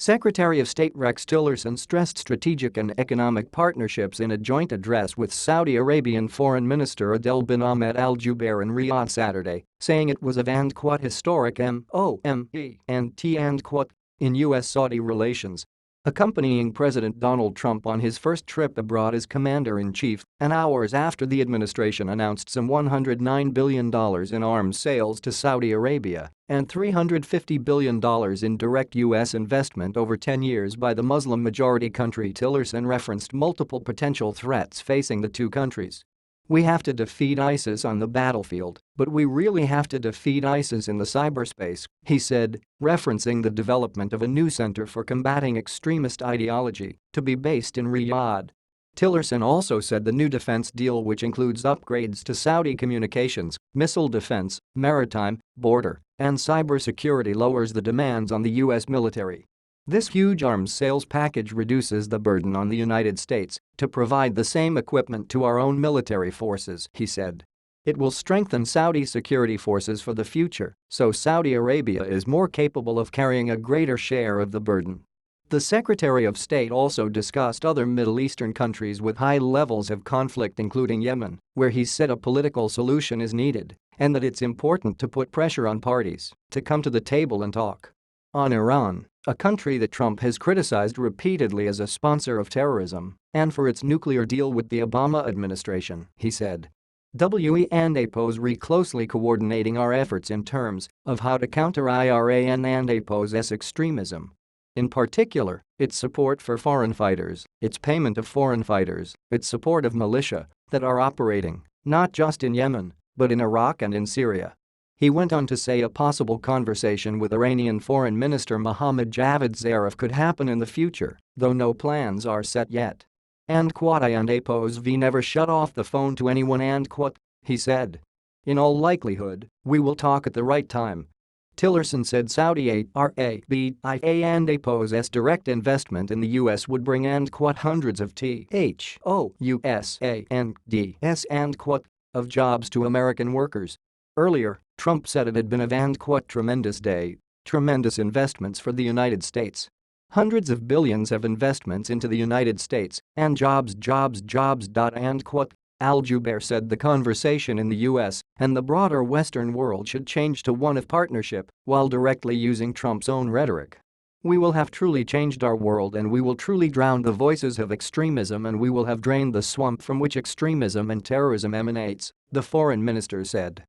Secretary of State Rex Tillerson stressed strategic and economic partnerships in a joint address with Saudi Arabian Foreign Minister Adel bin Ahmed al-Jubeir in Riyadh Saturday, saying it was of "historic moment in U.S. Saudi relations." Accompanying President Donald Trump on his first trip abroad as commander-in-chief, and hours after the administration announced some $109 billion in arms sales to Saudi Arabia and $350 billion in direct U.S. investment over 10 years by the Muslim-majority country, Tillerson referenced multiple potential threats facing the two countries. "We have to defeat ISIS on the battlefield, but we really have to defeat ISIS in the cyberspace," he said, referencing the development of a new center for combating extremist ideology to be based in Riyadh. Tillerson also said the new defense deal, which includes upgrades to Saudi communications, missile defense, maritime, border, and cybersecurity, lowers the demands on the U.S. military. This huge arms sales package reduces the burden on the United States to provide the same equipment to our own military forces, he said. It will strengthen Saudi security forces for the future, so Saudi Arabia is more capable of carrying a greater share of the burden. The Secretary of State also discussed other Middle Eastern countries with high levels of conflict, including Yemen, where he said a political solution is needed and that it's important to put pressure on parties to come to the table and talk. On Iran, a country that Trump has criticized repeatedly as a sponsor of terrorism and for its nuclear deal with the Obama administration, he said. "We and APOs are closely coordinating our efforts in terms of how to counter Iran and APO's extremism. In particular, its support for foreign fighters, its payment of foreign fighters, its support of militia that are operating not just in Yemen, but in Iraq and in Syria." He went on to say a possible conversation with Iranian Foreign Minister Mohammad Javad Zarif could happen in the future, though no plans are set yet. "I and APOs never shut off the phone to anyone, he said. "In all likelihood, we will talk at the right time." Tillerson said Saudi Arabia and APO's direct investment in the U.S. would bring hundreds of of jobs to American workers. Earlier, Trump said it had been a "tremendous day, tremendous investments for the United States. Hundreds of billions of investments into the United States and jobs. Al-Jubeir said the conversation in the U.S. and the broader Western world should change to one of partnership while directly using Trump's own rhetoric. "We will have truly changed our world, and we will truly drown the voices of extremism, and we will have drained the swamp from which extremism and terrorism emanates," the foreign minister said.